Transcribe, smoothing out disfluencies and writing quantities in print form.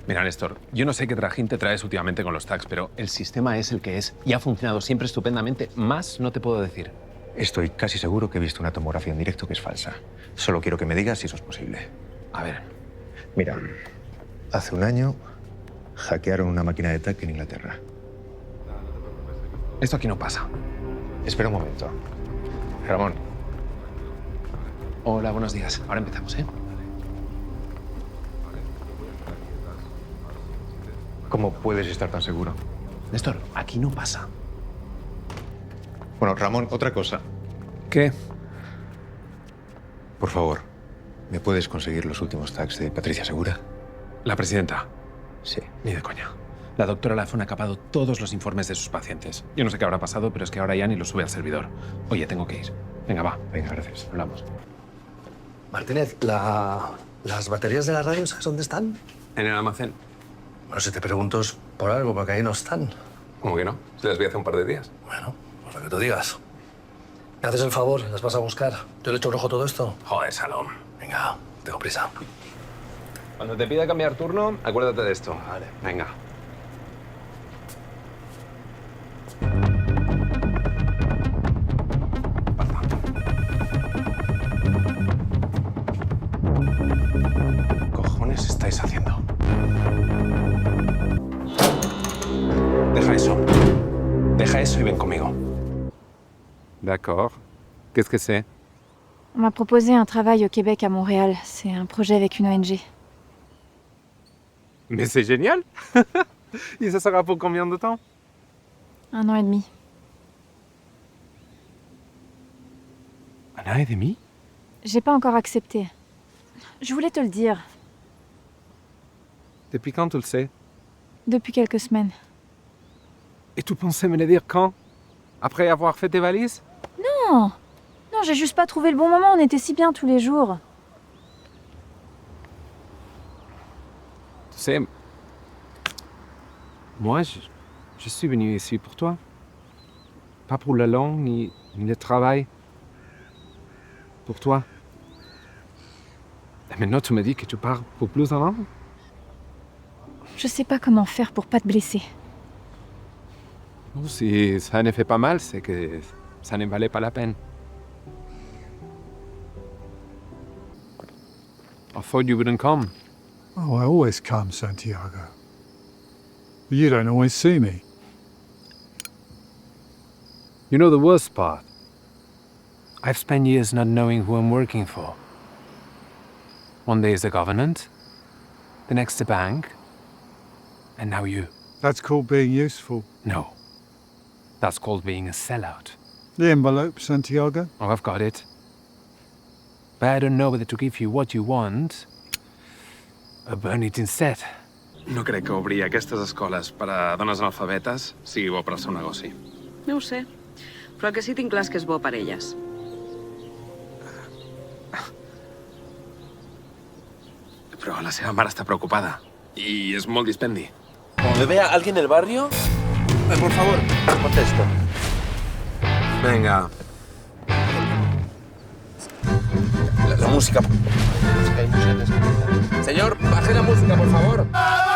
Mira, Néstor, yo no sé qué trajín te traes últimamente con los tags, pero el sistema es el que es y ha funcionado siempre estupendamente. Más no te puedo decir. Estoy casi seguro que he visto una tomografía en directo que es falsa. Solo quiero que me digas si eso es posible. A ver, Mira, hace un año hackearon una máquina de tag en Inglaterra. esto aquí no pasa. Espera un momento. Ramón, Hola, buenos días. Ahora empezamos, ¿eh? ¿cómo puedes estar tan seguro? Néstor, aquí no pasa. Bueno, Ramón, otra cosa. ¿Qué? Por favor, ¿me puedes conseguir los últimos tags de Patricia Segura? La presidenta. Sí. Ni de coña. La doctora Lafón ha acabado todos los informes de sus pacientes. Yo no sé qué habrá pasado, pero es que ahora ya ni lo sube al servidor. Oye, tengo que ir. Venga, va. Venga, gracias. Hablamos. Martínez, ¿las baterías de la radio sabes dónde están? En el almacén. Bueno, si te pregunto es por algo, porque ahí no están. ¿Cómo que no? Se las vi hace un par de días. Bueno, pues lo que tú digas. ¿Me haces el favor? ¿Las vas a buscar? ¿Yo le echo un ojo a todo esto? Joder, Salón. Venga, tengo prisa. Cuando te pida cambiar turno, acuérdate de esto. Vale. Venga. ¿Qué cojones estáis haciendo? Deja eso. Deja eso y ven conmigo. D'accord. Qu'est-ce que c'est? On m'a proposé un travail au Québec, à Montréal. C'est un projet avec une ONG. Mais c'est génial. Et ça sera pour combien de temps? 1 an et demi. 1 an et demi? J'ai pas encore accepté. Je voulais te le dire. Depuis quand tu le sais? Depuis quelques semaines. Et tu pensais me le dire quand? Après avoir fait tes valises? Non, non, j'ai juste pas trouvé le bon moment. On était si bien tous les jours. Tu sais, moi, je suis venu ici pour toi. Pas pour la langue ni le travail. Pour toi. Et maintenant, tu me dis que tu pars pour plus d'un an? Je sais pas comment faire pour pas te blesser. Bon, si ça ne fait pas mal, c'est que ça ne valait pas la peine. I thought you wouldn't come. Oh, I always come, Santiago. But you don't always see me. You know the worst part? I've spent years not knowing who I'm working for. One day is the government, the next the bank, and now you. That's called being useful. No. That's called being a sellout. The envelope, Santiago? Oh, I've got it. But I don't know whether to give you what you want or burn it instead. No crec que obrir aquestes escoles per a dones analfabetes sigui bo per al seu negoci. No ho sé, però el que sí tinc clar és que és bo per elles. Però la seva mare està preocupada i és molt dispendi. Como me vea alguien en el barrio, por favor, contesto. Venga. La música. Hay mucha gente. Señor, baje la música, por favor.